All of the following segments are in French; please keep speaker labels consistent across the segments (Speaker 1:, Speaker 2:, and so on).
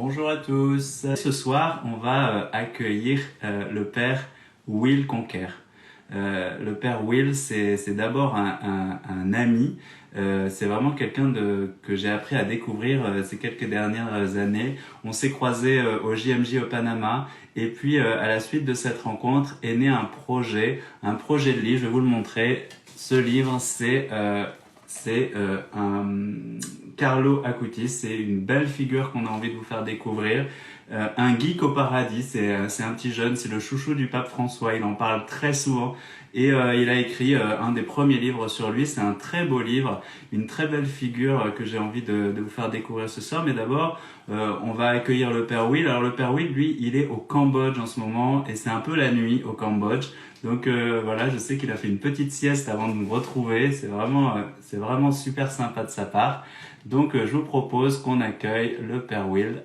Speaker 1: Bonjour à tous. Ce soir, on va accueillir le père Will Conquer. Le père Will, c'est d'abord un ami. C'est vraiment quelqu'un que j'ai appris à découvrir ces quelques dernières années. On s'est croisés au JMJ au Panama. Et puis, à la suite de cette rencontre, est né un projet de livre. Je vais vous le montrer. Ce livre, c'est un Carlo Acutis, c'est une belle figure qu'on a envie de vous faire découvrir. Un geek au paradis, c'est un petit jeune, c'est le chouchou du pape François, il en parle très souvent et il a écrit un des premiers livres sur lui. C'est un très beau livre, une très belle figure que j'ai envie de vous faire découvrir ce soir. Mais d'abord, on va accueillir le père Will. Alors le père Will, lui, il est au Cambodge en ce moment et c'est un peu la nuit au Cambodge. Donc voilà, je sais qu'il a fait une petite sieste avant de nous retrouver. C'est vraiment super sympa de sa part. Donc je vous propose qu'on accueille le père Will.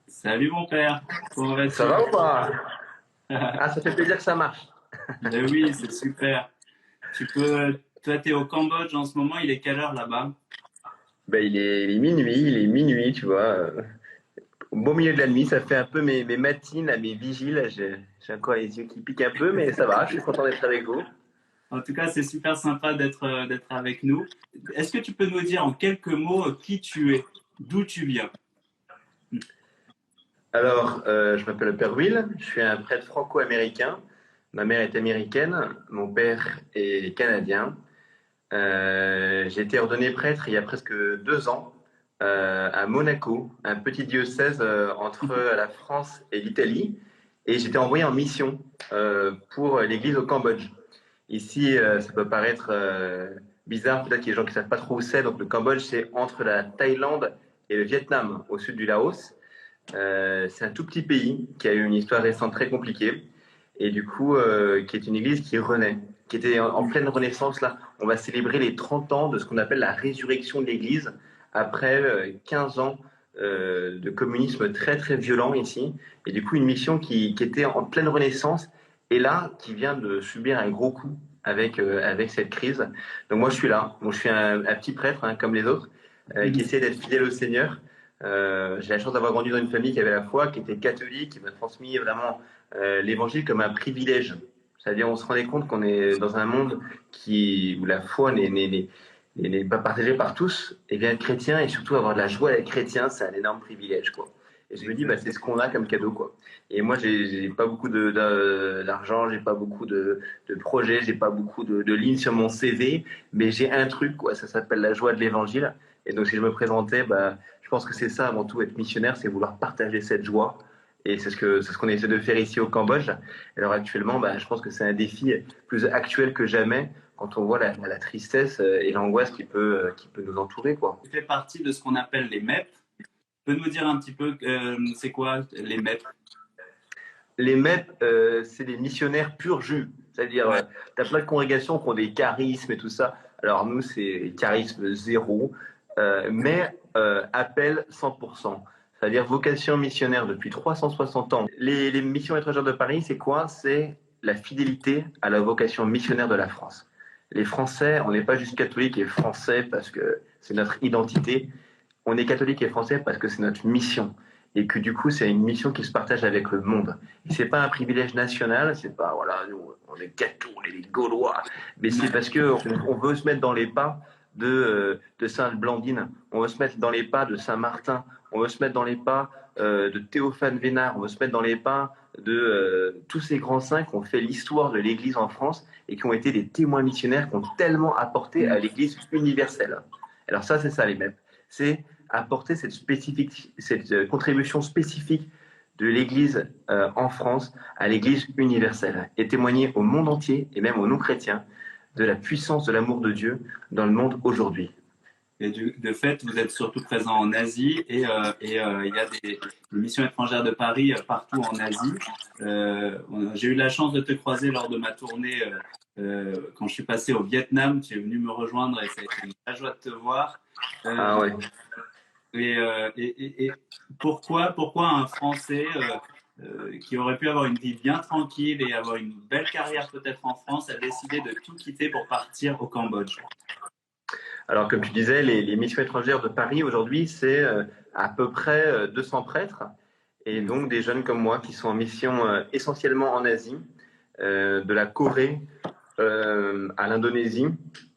Speaker 1: Salut mon père, comment
Speaker 2: Ça
Speaker 1: vas-tu?
Speaker 2: va ou pas? Ah, ça fait plaisir que ça marche.
Speaker 1: Ben oui, c'est super. Toi t'es au Cambodge en ce moment, il est quelle heure là-bas?
Speaker 2: Il est minuit, tu vois. Au beau milieu de la nuit, ça fait un peu mes matines, à mes vigiles. J'ai encore les yeux qui piquent un peu, mais ça va, je suis content d'être avec vous.
Speaker 1: En tout cas, c'est super sympa d'être avec nous. Est-ce que tu peux nous dire en quelques mots qui tu es, d'où tu viens?
Speaker 2: Alors, je m'appelle le Père Will, je suis un prêtre franco-américain. Ma mère est américaine, mon père est canadien. J'ai été ordonné prêtre il y a presque 2 ans à Monaco, un petit diocèse entre la France et l'Italie. Et j'étais envoyé en mission pour l'église au Cambodge. Ici, ça peut paraître bizarre, peut-être qu'il y a des gens qui ne savent pas trop où c'est. Donc le Cambodge, c'est entre la Thaïlande et le Vietnam, au sud du Laos. C'est un tout petit pays qui a eu une histoire récente très compliquée et du coup, qui est une église qui renaît, qui était en pleine renaissance là. On va célébrer les 30 ans de ce qu'on appelle la résurrection de l'église après 15 ans de communisme très très violent ici. Et du coup, une mission qui était en pleine renaissance et là, qui vient de subir un gros coup avec cette crise. Donc moi, je suis là. Bon, je suis un petit prêtre, hein, comme les autres, qui essaie d'être fidèle au Seigneur. J'ai la chance d'avoir grandi dans une famille qui avait la foi, qui était catholique, qui m'a transmis vraiment l'évangile comme un privilège. C'est-à-dire, on se rendait compte qu'on est dans un monde où la foi n'est pas partagée par tous. Et bien, être chrétien et surtout avoir de la joie d'être chrétien, c'est un énorme privilège, quoi. Et je me dis, bah, c'est ce qu'on a comme cadeau, quoi. Et moi, j'ai pas beaucoup d'argent, j'ai pas beaucoup de projets, j'ai pas beaucoup de lignes sur mon CV, mais j'ai un truc, quoi. Ça s'appelle la joie de l'évangile. Et donc, si je me présentais, bah, je pense que c'est ça avant tout, être missionnaire, c'est vouloir partager cette joie. Et c'est ce qu'on essaie de faire ici au Cambodge. Alors actuellement, bah, je pense que c'est un défi plus actuel que jamais quand on voit la tristesse et l'angoisse qui peut nous entourer, quoi.
Speaker 1: Tu fais partie de ce qu'on appelle les MEP. Tu peux nous dire un petit peu c'est quoi les MEP?
Speaker 2: Les MEP, c'est des missionnaires pur jus. C'est-à-dire,
Speaker 1: Ouais.
Speaker 2: tu as plein de congrégations qui ont des charismes et tout ça. Alors nous, c'est charisme zéro, mais appel 100%. C'est-à-dire vocation missionnaire depuis 360 ans. Les missions étrangères de Paris, c'est quoi? C'est la fidélité à la vocation missionnaire de la France. Les Français, on n'est pas juste catholiques et français parce que c'est notre identité. On est catholique et français parce que c'est notre mission et que du coup c'est une mission qui se partage avec le monde. Et c'est pas un privilège national, c'est pas voilà, nous, on est cathos, on est les Gaulois, mais c'est parce que on veut se mettre dans les pas de Sainte Blandine, on veut se mettre dans les pas de Saint Martin, on veut se mettre dans les pas de Théophane Vénard, on veut se mettre dans les pas de tous ces grands saints qui ont fait l'histoire de l'Église en France et qui ont été des témoins missionnaires qui ont tellement apporté à l'Église universelle. Alors ça, c'est ça les mêmes. C'est apporter cette contribution spécifique de l'Église en France à l'Église universelle et témoigner au monde entier et même aux non-chrétiens de la puissance de l'amour de Dieu dans le monde aujourd'hui.
Speaker 1: Et de fait, vous êtes surtout présent en Asie et il y a des missions étrangères de Paris partout en Asie. J'ai eu la chance de te croiser lors de ma tournée quand je suis passé au Vietnam. Tu es venu me rejoindre et ça a été une vraie joie de te voir. Euh,
Speaker 2: Ah ouais.
Speaker 1: et pourquoi un Français qui aurait pu avoir une vie bien tranquille et avoir une belle carrière peut-être en France a décidé de tout quitter pour partir au Cambodge?
Speaker 2: Alors, comme tu disais, les missions étrangères de Paris aujourd'hui, c'est à peu près 200 prêtres et donc des jeunes comme moi qui sont en mission essentiellement en Asie, de la Corée à l'Indonésie,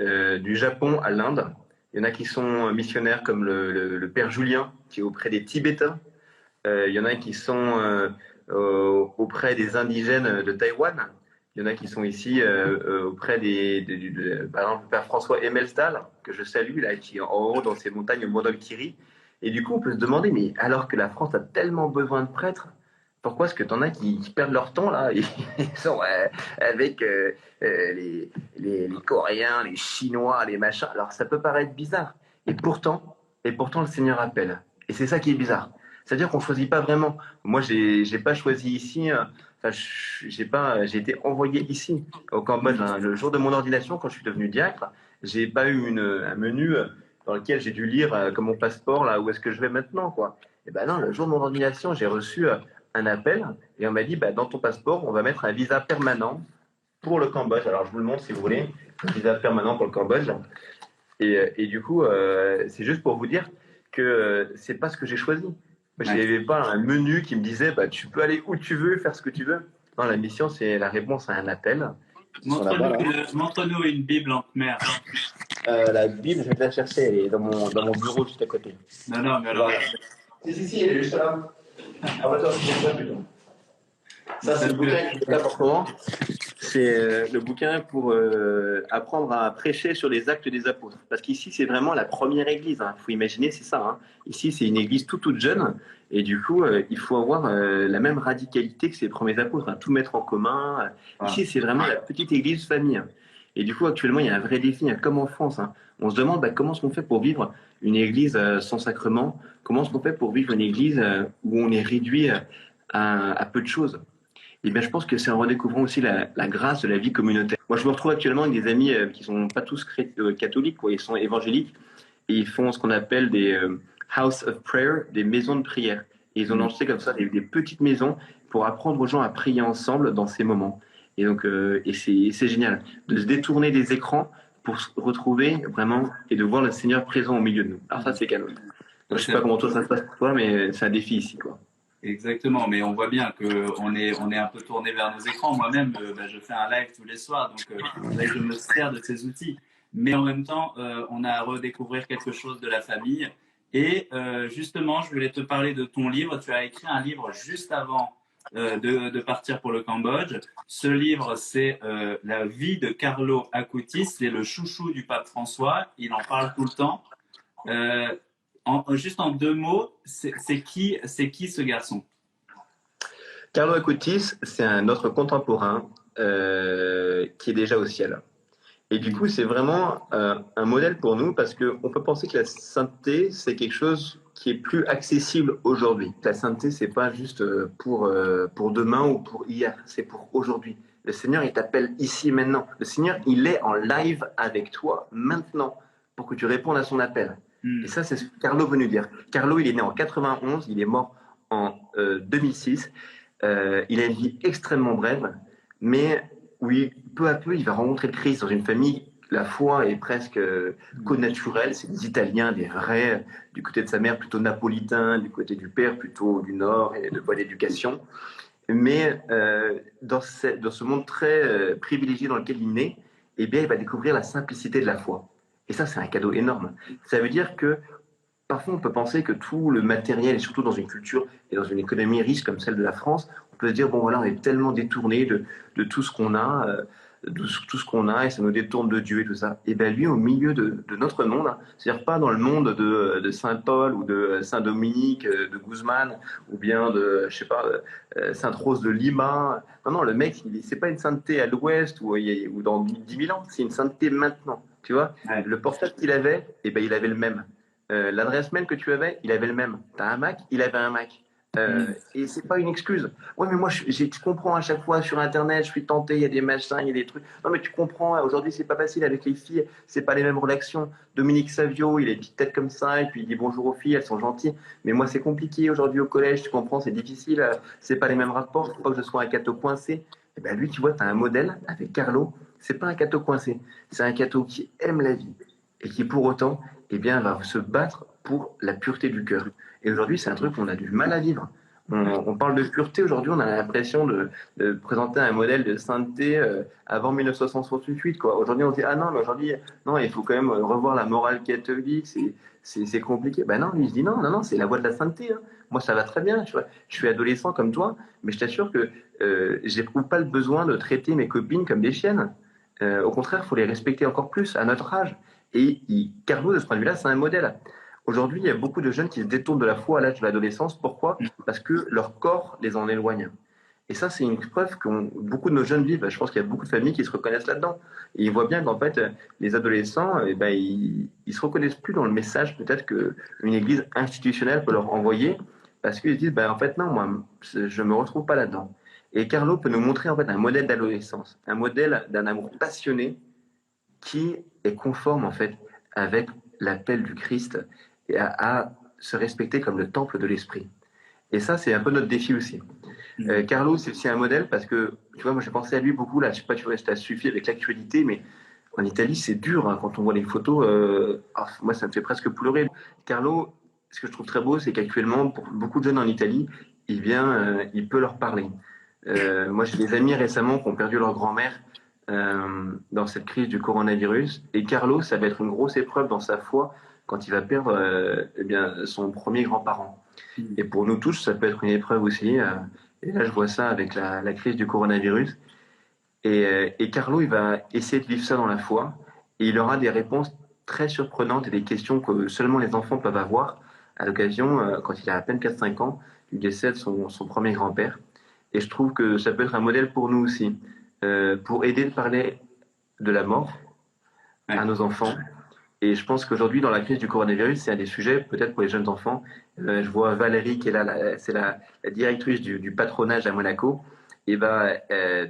Speaker 2: du Japon à l'Inde. Il y en a qui sont missionnaires comme le père Julien qui est auprès des Tibétains. Il y en a qui sont auprès des indigènes de Taïwan. Il y en a qui sont ici auprès par exemple, le père François Emelstal, que je salue, là, qui est en haut dans ces montagnes au Mondolkiri. Et du coup, on peut se demander, mais alors que la France a tellement besoin de prêtres, pourquoi est-ce que tu en as qui perdent leur temps là? Ils sont avec les Coréens, les Chinois, les machins. Alors ça peut paraître bizarre. Et pourtant le Seigneur appelle. Et c'est ça qui est bizarre. C'est-à-dire qu'on ne choisit pas vraiment. Moi, j'ai pas choisi ici. Enfin, j'ai été envoyé ici, au Cambodge, hein. Le jour de mon ordination, quand je suis devenu diacre, j'ai pas eu un menu dans lequel j'ai dû lire comme mon passeport, là, où est-ce que je vais maintenant, quoi. Et ben non, le jour de mon ordination, j'ai reçu un appel et on m'a dit, bah, dans ton passeport, on va mettre un visa permanent pour le Cambodge. Alors, je vous le montre si vous voulez, un visa permanent pour le Cambodge. Et du coup, c'est juste pour vous dire que c'est pas ce que j'ai choisi. Moi, je n'avais pas un menu qui me disait bah, tu peux aller où tu veux, faire ce que tu veux. Non, la mission, c'est la réponse à un appel.
Speaker 1: Montre-nous une Bible en khmer.
Speaker 2: La Bible, je vais te la chercher, elle est dans mon bureau juste à côté.
Speaker 1: Non, mais alors.
Speaker 2: Si, elle est juste là. Ah, attends, c'est ça plutôt. Ça, c'est le bouquin qui est là pour moment. C'est le bouquin pour apprendre à prêcher sur les actes des apôtres. Parce qu'ici, c'est vraiment la première église. Il faut imaginer, c'est ça. Hein. Ici, c'est une église toute jeune. Et du coup, il faut avoir la même radicalité que ces premiers apôtres. Hein. Tout mettre en commun. Ici, c'est vraiment la petite église famille. Et du coup, actuellement, il y a un vrai défi, hein, comme en France. Hein. On se demande bah, comment est-ce qu'on fait pour vivre une église sans sacrement. Comment est-ce qu'on fait pour vivre une église où on est réduit à peu de choses. Et bien, je pense que c'est en redécouvrant aussi la grâce de la vie communautaire. Moi, je me retrouve actuellement avec des amis qui sont pas tous catholiques, quoi. Ils sont évangéliques et ils font ce qu'on appelle des house of prayer, des maisons de prière. Et ils ont lancé comme ça des petites maisons pour apprendre aux gens à prier ensemble dans ces moments. Et donc, c'est génial de se détourner des écrans pour se retrouver vraiment et de voir le Seigneur présent au milieu de nous. Alors ça, c'est canon. Donc, je sais pas comment toi ça se passe pour toi, mais c'est un défi ici, quoi.
Speaker 1: Exactement, mais on voit bien qu'on est un peu tourné vers nos écrans. Moi-même, je fais un live tous les soirs, donc là, je me sers de ces outils. Mais en même temps, on a à redécouvrir quelque chose de la famille. Et justement, je voulais te parler de ton livre. Tu as écrit un livre juste avant de partir pour le Cambodge. Ce livre, c'est La vie de Carlo Acutis. C'est le chouchou du pape François. Il en parle tout le temps. Juste en 2 mots, c'est qui ce garçon?
Speaker 2: Carlo Acutis, c'est un autre contemporain qui est déjà au ciel. Et du coup, c'est vraiment un modèle pour nous parce qu'on peut penser que la sainteté, c'est quelque chose qui est plus accessible aujourd'hui. La sainteté, c'est pas juste pour demain ou pour hier, c'est pour aujourd'hui. Le Seigneur, il t'appelle ici maintenant. Le Seigneur, il est en live avec toi maintenant pour que tu répondes à son appel. Et ça, c'est ce que Carlo veut nous dire. Carlo, il est né en 91, il est mort en 2006. Il a une vie extrêmement brève, mais oui, peu à peu, il va rencontrer le Christ dans une famille. La foi est presque connaturelle. C'est des Italiens, des vrais, du côté de sa mère plutôt napolitain, du côté du père plutôt du Nord et de bonne éducation. Mais dans ce monde très privilégié dans lequel il naît, eh bien, il va découvrir la simplicité de la foi. Et ça, c'est un cadeau énorme. Ça veut dire que parfois, on peut penser que tout le matériel, et surtout dans une culture et dans une économie riche comme celle de la France, on peut se dire, bon voilà, on est tellement détourné de tout ce qu'on a, et ça nous détourne de Dieu et tout ça. Et bien lui, au milieu de notre monde, hein, c'est-à-dire pas dans le monde de Saint Paul ou de Saint Dominique, de Guzman, ou bien de, je sais pas, Sainte Rose de Lima. Non, le mec, c'est pas une sainteté à l'ouest ou dans 10 000 ans, c'est une sainteté maintenant. Tu vois, ouais. Le portable qu'il avait, et ben il avait le même. L'adresse mail que tu avais, il avait le même. Tu as un Mac, il avait un Mac. Et c'est pas une excuse. Ouais, mais moi, tu comprends à chaque fois sur Internet, je suis tenté, il y a des machins, il y a des trucs. Non, mais tu comprends, aujourd'hui, c'est pas facile avec les filles, c'est pas les mêmes relations. Dominique Savio, il a une petite tête comme ça, et puis il dit bonjour aux filles, elles sont gentilles. Mais moi, c'est compliqué aujourd'hui au collège, tu comprends, c'est difficile, c'est pas les mêmes rapports, faut pas que je sois un cateau coincé. Et ben lui, tu vois, tu as un modèle avec Carlo, c'est pas un cateau coincé, c'est un cateau qui aime la vie, et qui pour autant eh bien, va se battre pour la pureté du cœur. Et aujourd'hui, c'est un truc qu'on a du mal à vivre. On parle de pureté aujourd'hui, on a l'impression de présenter un modèle de sainteté avant 1968. Quoi. Aujourd'hui, on dit ah non, mais aujourd'hui, non, il faut quand même revoir la morale catholique, c'est compliqué. Ben non, lui, il se dit non, non, non, c'est la voie de la sainteté. Hein. Moi, ça va très bien. Tu vois. Je suis adolescent comme toi, mais je t'assure que j'éprouve pas le besoin de traiter mes copines comme des chiennes. Au contraire, il faut les respecter encore plus à notre âge. Et Carlo, de ce point de vue-là, c'est un modèle. Aujourd'hui, il y a beaucoup de jeunes qui se détournent de la foi à l'âge de l'adolescence. Pourquoi? Parce que leur corps les en éloigne. Et ça, c'est une preuve que beaucoup de nos jeunes vivent. Je pense qu'il y a beaucoup de familles qui se reconnaissent là-dedans. Et ils voient bien qu'en fait, les adolescents, eh ben, ils se reconnaissent plus dans le message peut-être qu'une église institutionnelle peut leur envoyer, parce qu'ils se disent, ben, en fait, non, moi, je me retrouve pas là-dedans. Et Carlo peut nous montrer en fait un modèle d'adolescence, un modèle d'un amour passionné qui est conforme en fait avec l'appel du Christ et à se respecter comme le temple de l'esprit. Et ça, c'est un peu notre défi aussi. Carlo, c'est aussi un modèle parce que, tu vois, moi j'ai pensé à lui beaucoup là. Je sais pas, tu vois, ça suffit avec l'actualité, mais en Italie, c'est dur hein, quand on voit les photos. Moi, ça me fait presque pleurer. Carlo, ce que je trouve très beau, c'est qu'actuellement, pour beaucoup de jeunes en Italie, il peut leur parler. Moi, j'ai des amis récemment qui ont perdu leur grand-mère dans cette crise du coronavirus. Et Carlo, ça va être une grosse épreuve dans sa foi quand il va perdre eh bien, son premier grand-parent. Et pour nous tous, ça peut être une épreuve aussi. Et là, je vois ça avec la crise du coronavirus. Et Carlo, il va essayer de vivre ça dans la foi. Et il aura des réponses très surprenantes et des questions que seulement les enfants peuvent avoir à l'occasion, quand il a à peine 4-5 ans, du décès de son premier grand-père. Et je trouve que ça peut être un modèle pour nous aussi, pour aider à parler de la mort à nos enfants. Et je pense qu'aujourd'hui, dans la crise du coronavirus, c'est un des sujets, peut-être pour les jeunes enfants. Je vois Valérie qui est là, c'est la directrice du patronage à Monaco. Et ben,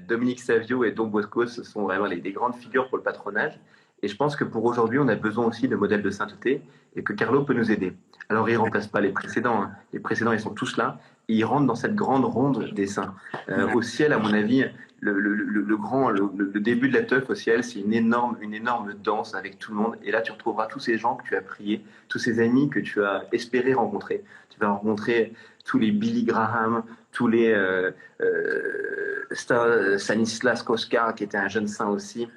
Speaker 2: Dominique Savio et Don Bosco, ce sont vraiment des grandes figures pour le patronage. Et je pense que pour aujourd'hui, on a besoin aussi de modèles de sainteté et que Carlo peut nous aider. Alors, il ne remplace pas les précédents. Hein. Les précédents, ils sont tous là. Et ils rentrent dans cette grande ronde des saints. Au ciel, à mon avis, le début de la teuf au ciel, c'est une énorme danse avec tout le monde. Et là, tu retrouveras tous ces gens que tu as priés, tous ces amis que tu as espéré rencontrer. Tu vas rencontrer tous les Billy Graham, tous les Stanislas Kostka, qui était un jeune saint aussi,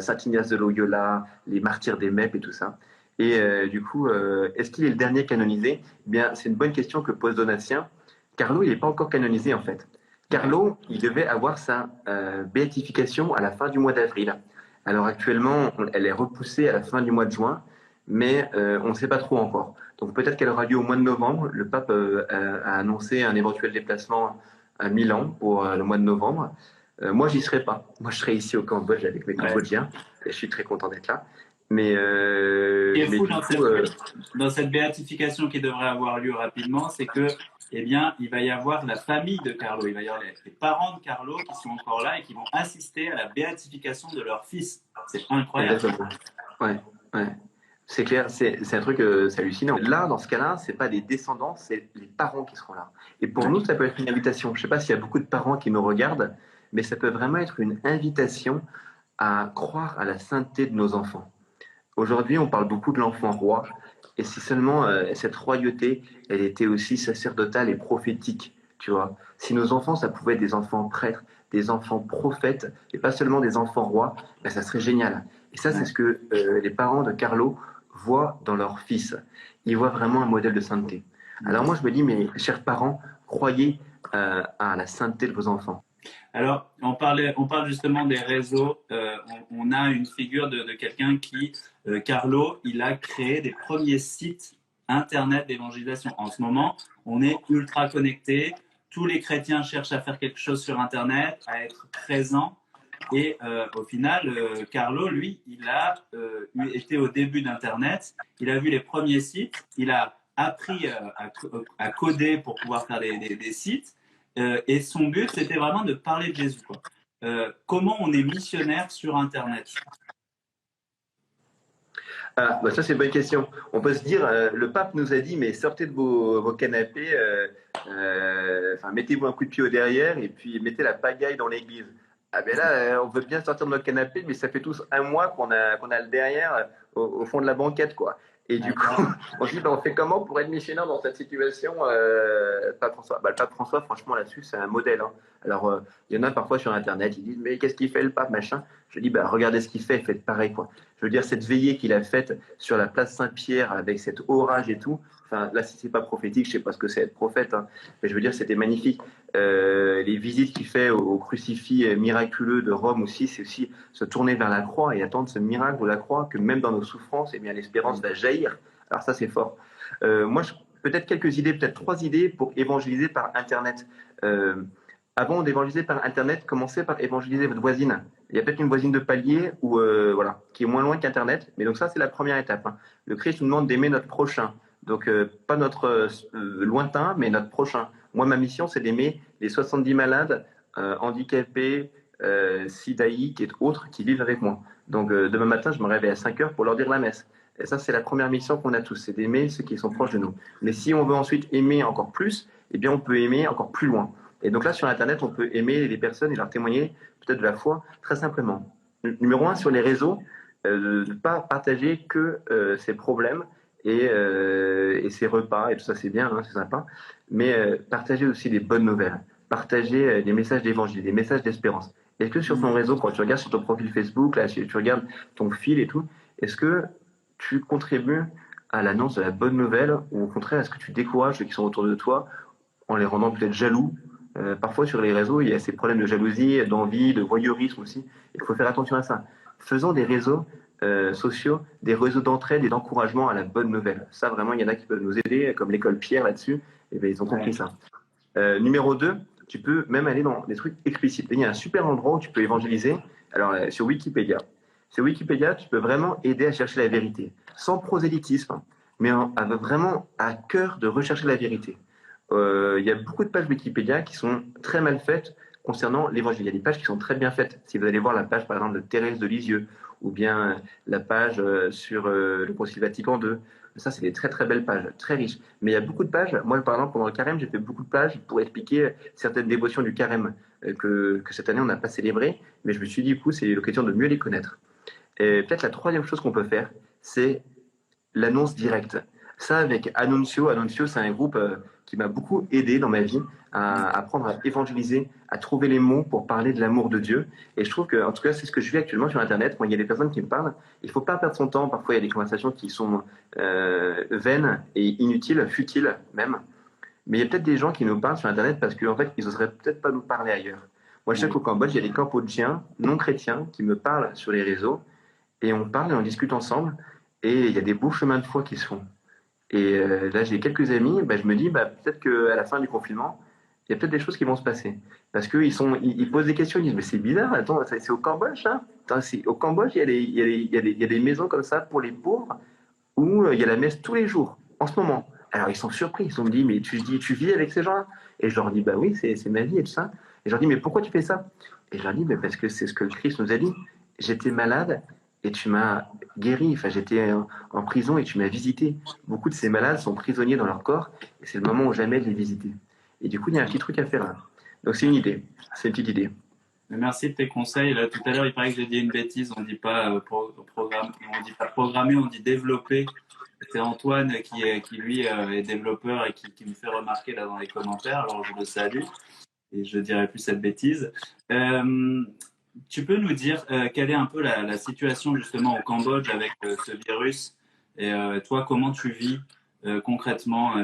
Speaker 2: Saint Ignace de Loyola, les martyrs des Mèpes et tout ça. Et du coup, est-ce qu'il est le dernier canonisé? Eh bien, c'est une bonne question que pose Donatien. Carlo, il n'est pas encore canonisé en fait. Carlo, il devait avoir sa béatification à la fin du mois d'avril. Alors actuellement, elle est repoussée à la fin du mois de juin, mais on ne sait pas trop encore. Donc peut-être qu'elle aura lieu au mois de novembre. Le pape a annoncé un éventuel déplacement à Milan pour le mois de novembre. Moi, j'y serai pas. Moi, je serai ici au Cambodge avec mes Cambodgiens. Et je suis très content d'être là. Mais,
Speaker 1: Ce qui est fou
Speaker 2: coup,
Speaker 1: dans cette béatification qui devrait avoir lieu rapidement, c'est que, eh bien, il va y avoir la famille de Carlo, il va y avoir les parents de Carlo qui sont encore là et qui vont assister à la béatification de leur fils. C'est incroyable.
Speaker 2: exactement. Ouais, ouais. C'est clair, c'est un truc, c'est hallucinant. Là, dans ce cas-là, c'est pas des descendants, c'est les parents qui seront là. Et pour nous, ça peut être une invitation. Je sais pas s'il y a beaucoup de parents qui nous regardent, mais ça peut vraiment être une invitation à croire à la sainteté de nos enfants. Aujourd'hui, on parle beaucoup de l'enfant roi, et si seulement cette royauté, elle était aussi sacerdotale et prophétique, tu vois. Si nos enfants, ça pouvait être des enfants prêtres, des enfants prophètes, et pas seulement des enfants rois, ben, ça serait génial. Et ça, c'est ce que les parents de Carlo voient dans leur fils. Ils voient vraiment un modèle de sainteté. Alors moi, je me dis, mes chers parents, croyez à la sainteté de vos enfants.
Speaker 1: Alors, on parle justement des réseaux. On a une figure de quelqu'un qui, Carlo, il a créé des premiers sites internet d'évangélisation. En ce moment, on est ultra connecté. Tous les chrétiens cherchent à faire quelque chose sur internet, à être présents. Et au final, Carlo, lui, il a été au début d'Internet. Il a vu les premiers sites. Il a appris à coder pour pouvoir faire des sites. Et son but, c'était vraiment de parler de Jésus. Quoi. Comment on est missionnaire sur Internet?
Speaker 2: Ah, bah ça c'est une bonne question. On peut se dire, le pape nous a dit, mais sortez de vos canapés, mettez-vous un coup de pied au derrière et puis mettez la pagaille dans l'église. Ah ben là, on veut bien sortir de notre canapé, mais ça fait tous un mois qu'on a le derrière au fond de la banquette, quoi. Et du coup,
Speaker 1: D'accord.
Speaker 2: on se dit, ben, on fait comment pour être missionnaire dans cette situation, Pape François? Bah, le Pape François, franchement, là-dessus, c'est un modèle, hein. Alors, il y en a parfois sur Internet, ils disent, mais qu'est-ce qu'il fait le pape, machin? Je dis, bah, regardez ce qu'il fait, faites pareil, quoi. Je veux dire, cette veillée qu'il a faite sur la place Saint-Pierre avec cet orage et tout, enfin, là, si c'est pas prophétique, je sais pas ce que c'est être prophète, hein, mais je veux dire, c'était magnifique. Les visites qu'il fait au crucifix miraculeux de Rome aussi, c'est aussi se tourner vers la croix et attendre ce miracle de la croix que même dans nos souffrances, eh bien, l'espérance va jaillir. Alors ça, c'est fort. Moi, peut-être quelques idées, peut-être 3 idées pour évangéliser par Internet. Euh, Avant d'évangéliser par Internet, commencez par évangéliser votre voisine. Il y a peut-être une voisine de palier ou voilà, qui est moins loin qu'Internet. Mais donc ça, c'est la première étape, hein. Le Christ nous demande d'aimer notre prochain. Donc pas notre lointain, mais notre prochain. Moi, ma mission, c'est d'aimer les 70 malades, handicapés, sidaïques et autres qui vivent avec moi. Donc demain matin, je me réveille à 5 heures pour leur dire la messe. Et ça, c'est la première mission qu'on a tous, c'est d'aimer ceux qui sont proches de nous. Mais si on veut ensuite aimer encore plus, eh bien, on peut aimer encore plus loin. Et donc là, sur Internet, on peut aimer les personnes et leur témoigner peut-être de la foi très simplement. Numéro un, sur les réseaux, de ne pas partager que ses problèmes et ses repas, et tout ça, c'est bien, hein, c'est sympa, mais partager aussi des bonnes nouvelles, partager des messages d'évangile, des messages d'espérance. Est-ce que sur ton
Speaker 1: Mm.
Speaker 2: réseau, quand tu regardes sur ton profil Facebook, là, si tu regardes ton fil et tout, est-ce que tu contribues à l'annonce de la bonne nouvelle ou au contraire, est-ce que tu décourages ceux qui sont autour de toi en les rendant peut-être jaloux? Parfois sur les réseaux, il y a ces problèmes de jalousie, d'envie, de voyeurisme aussi. Il faut faire attention à ça. Faisons des réseaux sociaux, des réseaux d'entraide et d'encouragement à la bonne nouvelle. Ça, vraiment, il y en a qui peuvent nous aider, comme l'école Pierre là-dessus. Et bien, ils ont compris
Speaker 1: Ouais.
Speaker 2: ça. Numéro 2, tu peux même aller dans des trucs explicites. Il y a un super endroit où tu peux évangéliser. Alors, sur Wikipédia. Sur Wikipédia, tu peux vraiment aider à chercher la vérité, sans prosélytisme, hein, mais avec vraiment à cœur de rechercher la vérité. Il y a beaucoup de pages Wikipédia qui sont très mal faites concernant l'évangile. Il y a des pages qui sont très bien faites. Si vous allez voir la page, par exemple, de Thérèse de Lisieux, ou bien la page sur le Concile Vatican II, ça, c'est des très très belles pages, très riches. Mais il y a beaucoup de pages. Moi, par exemple, pendant le carême, j'ai fait beaucoup de pages pour expliquer certaines dévotions du carême que cette année on n'a pas célébrées. Mais je me suis dit, du coup, c'est l'occasion de mieux les connaître. Et peut-être la troisième chose qu'on peut faire, c'est l'annonce directe. Ça, avec Annuncio. Annuncio, c'est un groupe qui m'a beaucoup aidé dans ma vie à apprendre à évangéliser, à trouver les mots pour parler de l'amour de Dieu. Et je trouve que, en tout cas, c'est ce que je vis actuellement sur Internet. Quand il y a des personnes qui me parlent, il ne faut pas perdre son temps. Parfois, il y a des conversations qui sont vaines et inutiles, futiles même. Mais il y a peut-être des gens qui nous parlent sur Internet parce qu'en fait, ils n'oseraient peut-être pas nous parler ailleurs. Moi, je sais
Speaker 1: Oui.
Speaker 2: qu'au Cambodge, il y a des Cambodgiens non chrétiens qui me parlent sur les réseaux et on parle et on discute ensemble et il y a des beaux chemins de foi qui se font. Et là, j'ai quelques amis, bah, je me dis, bah, peut-être qu'à la fin du confinement, il y a peut-être des choses qui vont se passer. Parce qu'ils posent des questions, ils disent, mais c'est bizarre, attends, c'est au Cambodge, ça? Attends, au Cambodge, il y a des maisons comme ça pour les pauvres où il y a la messe tous les jours, en ce moment. Alors, ils sont surpris, ils se sont dit, mais tu vis avec ces gens-là? Et je leur dis, bah oui, c'est ma vie et tout ça. Et je leur dis, mais pourquoi tu fais ça? Et je leur dis, mais parce que c'est ce que le Christ nous a dit. J'étais malade et tu m'as guéri. Enfin, j'étais en prison et tu m'as visité. Beaucoup de ces malades sont prisonniers dans leur corps et c'est le moment où jamais de les visiter. Et du coup, il y a un petit truc à faire là. Donc, c'est une idée. C'est une petite idée.
Speaker 1: Mais merci de tes conseils. Là, tout à l'heure, il paraît que j'ai dit une bêtise. On dit pas programme, on dit pas programmer, on dit développer. C'est Antoine qui lui est développeur et qui me fait remarquer là dans les commentaires. Alors je le salue et je dirai plus cette bêtise. Euh, Tu peux nous dire quelle est un peu la situation justement au Cambodge avec ce virus et toi comment tu vis concrètement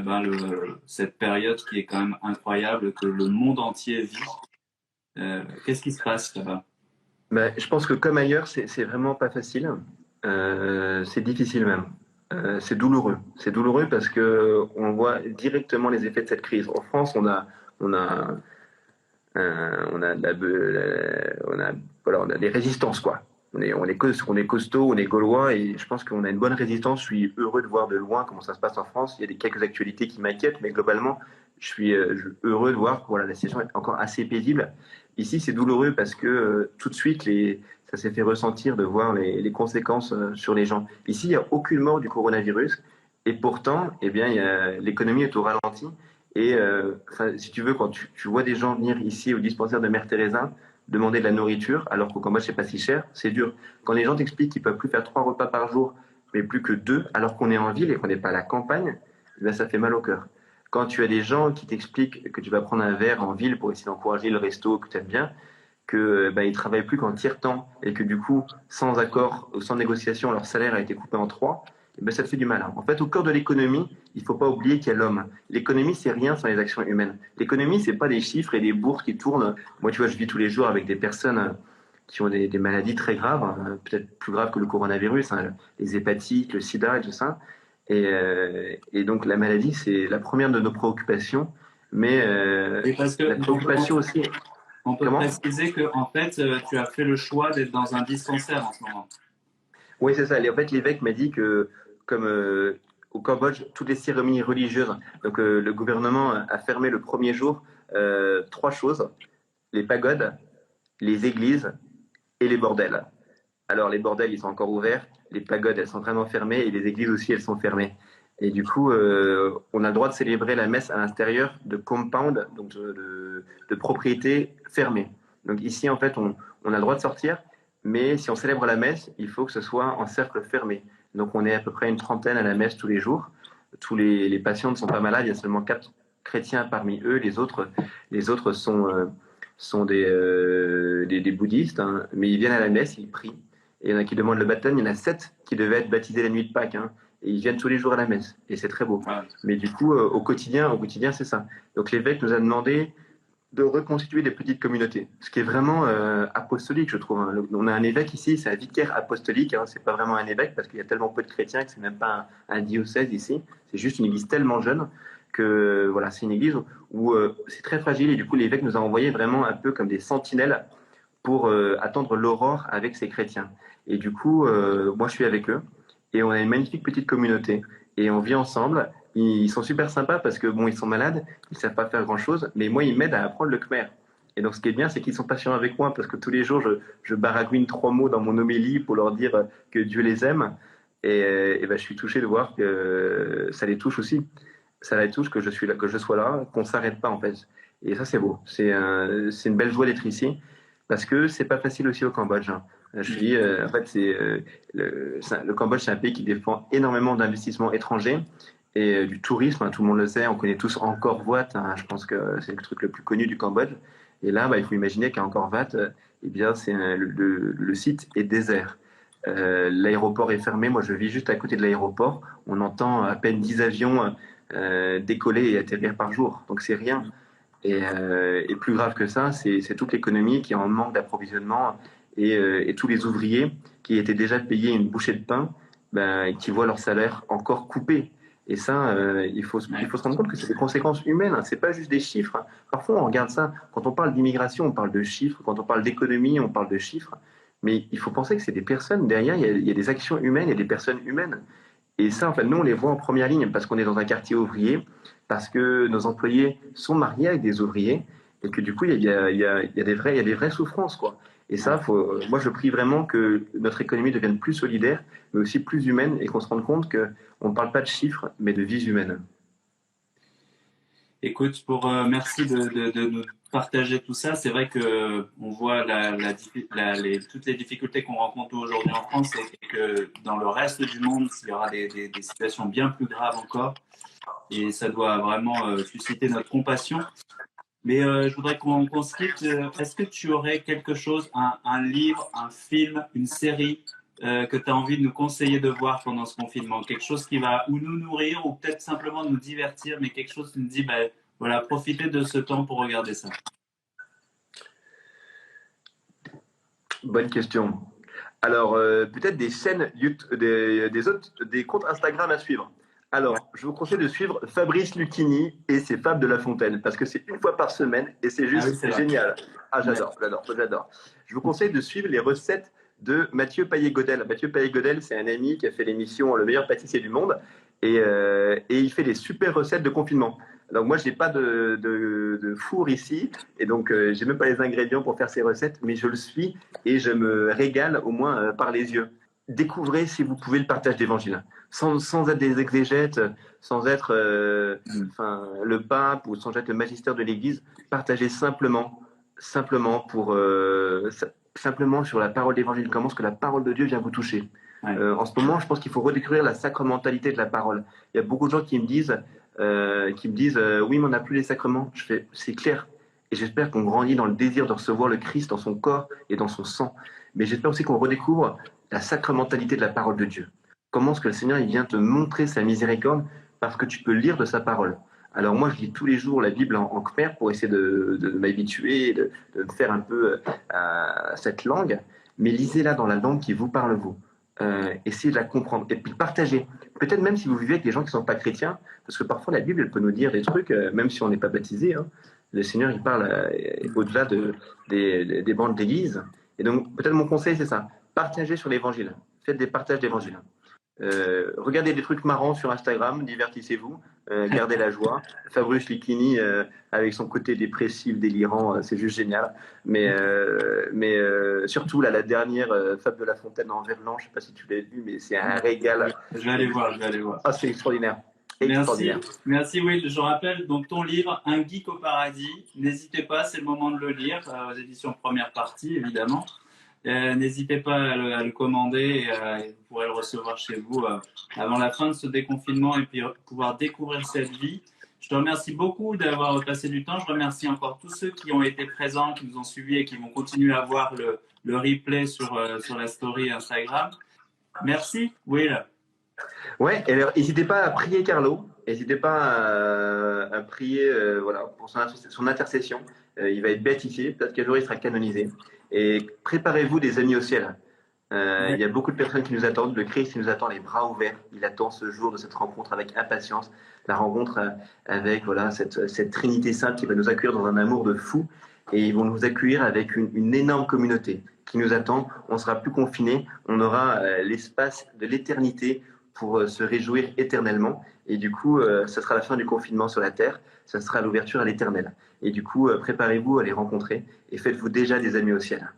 Speaker 1: cette période qui est quand même incroyable que le monde entier vit. Qu'est-ce qui se passe là-bas?
Speaker 2: Ben, je pense que comme ailleurs, c'est vraiment pas facile. C'est difficile même. C'est douloureux. C'est douloureux parce que on voit directement les effets de cette crise. En France, on a, on a, de on a, voilà, on a des résistances quoi. On est costaud, on est gaulois et je pense qu'on a une bonne résistance. Je suis heureux de voir de loin comment ça se passe en France. Il y a quelques actualités qui m'inquiètent, mais globalement, heureux de voir que voilà, la situation est encore assez paisible. Ici, c'est douloureux parce que tout de suite, ça s'est fait ressentir de voir les conséquences sur les gens. Ici, il n'y a aucune mort du coronavirus et pourtant, eh bien, l'économie est au ralenti. Et enfin, si tu veux, quand tu vois des gens venir ici au dispensaire de Mère Teresa, demander de la nourriture, alors qu'au Cambodge, c'est pas si cher, c'est dur. Quand les gens t'expliquent qu'ils peuvent plus faire 3 repas par jour, mais plus que 2, alors qu'on est en ville et qu'on n'est pas à la campagne, eh ben, ça fait mal au cœur. Quand tu as des gens qui t'expliquent que tu vas prendre un verre en ville pour essayer d'encourager le resto que tu aimes bien, que ben, ils travaillent plus qu'en tiers-temps et que du coup, sans accord ou sans négociation, leur salaire a été coupé en trois, eh ben, ça te fait du mal. En fait, au cœur de l'économie, il faut pas oublier qu'il y a l'homme. L'économie, c'est rien sans les actions humaines. L'économie, c'est pas des chiffres et des bourses qui tournent. Moi, tu vois, je vis tous les jours avec des personnes qui ont des maladies très graves, peut-être plus graves que le coronavirus, hein, les hépatites, le sida et tout ça. Et donc, la maladie, c'est la première de nos préoccupations, mais
Speaker 1: Et parce
Speaker 2: la
Speaker 1: que
Speaker 2: préoccupation aussi.
Speaker 1: on peut
Speaker 2: Comment?
Speaker 1: préciser que en fait, tu as fait le choix d'être dans un dispensaire en ce moment.
Speaker 2: Oui, c'est ça. En fait, l'évêque m'a dit que, comme au Cambodge, toutes les cérémonies religieuses, donc le gouvernement a fermé le premier jour 3 choses, les pagodes, les églises et les bordels. Alors, les bordels, ils sont encore ouverts, les pagodes, elles sont vraiment fermées, et les églises aussi, elles sont fermées. Et du coup, on a le droit de célébrer la messe à l'intérieur de compound, donc de propriétés fermées. Donc ici, en fait, on a le droit de sortir, mais si on célèbre la messe, il faut que ce soit en cercle fermé. Donc on est à peu près une trentaine à la messe tous les jours. Tous les patients ne sont pas malades, il y a seulement 4 chrétiens parmi eux, les autres sont des bouddhistes, hein, mais ils viennent à la messe, ils prient. Et il y en a qui demandent le baptême, il y en a 7 qui devaient être baptisés la nuit de Pâques, hein, et ils viennent tous les jours à la messe, et c'est très beau.
Speaker 1: Voilà.
Speaker 2: Mais du coup, au quotidien, c'est ça. Donc l'évêque nous a demandé de reconstituer des petites communautés, ce qui est vraiment apostolique, je trouve, hein. On a un évêque ici, c'est un vicaire apostolique, hein, c'est pas vraiment un évêque parce qu'il y a tellement peu de chrétiens que c'est même pas un diocèse ici, c'est juste une église tellement jeune que voilà, c'est une église où c'est très fragile et du coup l'évêque nous a envoyé vraiment un peu comme des sentinelles pour attendre l'aurore avec ces chrétiens. Et du coup, moi je suis avec eux et on a une magnifique petite communauté et on vit ensemble. Ils sont super sympas parce que bon, ils sont malades, ils savent pas faire grand chose, mais moi ils m'aident à apprendre le khmer. Et donc ce qui est bien, c'est qu'ils sont patients avec moi parce que tous les jours je baragouine 3 mots dans mon homélie pour leur dire que Dieu les aime. Et ben, je suis touché de voir que ça les touche aussi. Ça les touche que je suis là, que je sois là, qu'on s'arrête pas en fait. Et ça c'est beau. C'est une belle joie d'être ici parce que c'est pas facile aussi au Cambodge, hein. Je dis, en fait, le Cambodge, c'est un pays qui dépend énormément d'investissements étrangers et du tourisme, hein, tout le monde le sait, on connaît tous Angkor Wat, hein, je pense que c'est le truc le plus connu du Cambodge. Et là, bah, il faut imaginer qu'à Angkor Wat, eh bien, le site est désert. L'aéroport est fermé, moi je vis juste à côté de l'aéroport, on entend à peine 10 avions décoller et atterrir par jour, donc c'est rien. Et plus grave que ça, c'est toute l'économie qui est en manque d'approvisionnement et tous les ouvriers qui étaient déjà payés une bouchée de pain, ben, qui voient leur salaire encore coupé. Et ça, il faut se rendre compte que c'est des conséquences humaines, hein. C'est pas juste des chiffres, hein. Parfois, on regarde ça. Quand on parle d'immigration, on parle de chiffres. Quand on parle d'économie, on parle de chiffres. Mais il faut penser que c'est des personnes. Derrière, il y a des actions humaines et des personnes humaines. Et ça, en fait, nous, on les voit en première ligne parce qu'on est dans un quartier ouvrier, parce que nos employés sont mariés avec des ouvriers, et que du coup, il y a des vraies souffrances, quoi. Et ça, moi, je prie vraiment que notre économie devienne plus solidaire, mais aussi plus humaine, et qu'on se rende compte qu'on ne parle pas de chiffres, mais de vies humaines.
Speaker 1: Écoute, merci de nous partager tout ça. C'est vrai que on voit toutes les difficultés qu'on rencontre aujourd'hui en France et que dans le reste du monde, il y aura des situations bien plus graves encore. Et ça doit vraiment susciter notre compassion. Mais je voudrais qu'on se quitte. Est-ce que tu aurais quelque chose, un livre, un film, une série que tu as envie de nous conseiller de voir pendant ce confinement? Quelque chose qui va ou nous nourrir ou peut-être simplement nous divertir, mais quelque chose qui nous dit, ben, voilà, profitez de ce temps pour regarder ça.
Speaker 2: Bonne question. Alors, peut-être des chaînes YouTube, des comptes Instagram à suivre. Alors, je vous conseille de suivre Fabrice Lucchini et ses Fables de La Fontaine, parce que c'est une fois par semaine et c'est
Speaker 1: Ah oui,
Speaker 2: juste
Speaker 1: c'est vrai.
Speaker 2: génial. Ah,
Speaker 1: Ouais.
Speaker 2: j'adore. Je vous conseille de suivre les recettes de Mathieu Paillet-Godel. Mathieu Paillet-Godel, c'est un ami qui a fait l'émission Le meilleur pâtissier du monde et il fait des super recettes de confinement. Donc moi, je n'ai pas de four ici et donc j'ai même pas les ingrédients pour faire ces recettes, mais je le suis et je me régale au moins par les yeux. Découvrez, si vous pouvez, le partage d'évangile, sans être des exégètes, sans être le pape ou sans être le magistère de l'Église. Partagez simplement simplement simplement sur la parole d'évangile, comment est-ce que la parole de Dieu vient vous toucher.
Speaker 1: Ouais.
Speaker 2: En ce moment, je pense qu'il faut redécouvrir la sacramentalité de la parole. Il y a beaucoup de gens qui me disent, oui, mais on n'a plus les sacrements. Je fais, c'est clair. Et j'espère qu'on grandit dans le désir de recevoir le Christ dans son corps et dans son sang. Mais j'espère aussi qu'on redécouvre la sacramentalité de la parole de Dieu. Comment est-ce que le Seigneur il vient te montrer sa miséricorde parce que tu peux lire de sa parole. Alors moi, je lis tous les jours la Bible en khmer pour essayer de m'habituer, de me faire un peu à cette langue. Mais lisez-la dans la langue qui vous parle, vous. Essayez de la comprendre et puis partagez. Peut-être même si vous vivez avec des gens qui ne sont pas chrétiens, parce que parfois la Bible, elle peut nous dire des trucs, même si on n'est pas baptisé. Hein. Le Seigneur, il parle au-delà des bancs d'église. Et donc, peut-être mon conseil, c'est ça. Partagez sur l'évangile. Faites des partages d'évangile. Regardez des trucs marrants sur Instagram, divertissez-vous, gardez la joie. Fabrice Lucchini, avec son côté dépressif, délirant, c'est juste génial. Mais surtout, là, la dernière, Fable de La Fontaine en Verlan, je ne sais pas si tu l'as vu, mais c'est un régal.
Speaker 1: Je vais aller voir, je vais aller voir.
Speaker 2: Ah, c'est extraordinaire.
Speaker 1: Merci Will. Je rappelle donc ton livre Un geek au paradis. N'hésitez pas, c'est le moment de le lire aux éditions Première Partie, évidemment. N'hésitez pas à le commander et vous pourrez le recevoir chez vous avant la fin de ce déconfinement et puis pouvoir découvrir cette vie. Je te remercie beaucoup d'avoir passé du temps. Je remercie encore tous ceux qui ont été présents, qui nous ont suivis et qui vont continuer à voir le replay sur la story Instagram. Merci, Will.
Speaker 2: Ouais, et alors n'hésitez pas à prier Carlo, n'hésitez pas à prier voilà, pour son intercession. Il va être béatifié, peut-être qu'un jour il sera canonisé. Et préparez-vous des amis au ciel. Il y a beaucoup de personnes qui nous attendent, le Christ nous attend les bras ouverts, il attend ce jour de cette rencontre avec impatience, la rencontre avec voilà, cette Trinité Sainte qui va nous accueillir dans un amour de fou. Et ils vont nous accueillir avec une énorme communauté qui nous attend. On ne sera plus confinés, on aura l'espace de l'éternité pour se réjouir éternellement. Et du coup, ce sera la fin du confinement sur la Terre, ce sera l'ouverture à l'éternel. Et du coup, préparez-vous à les rencontrer et faites-vous déjà des amis au ciel.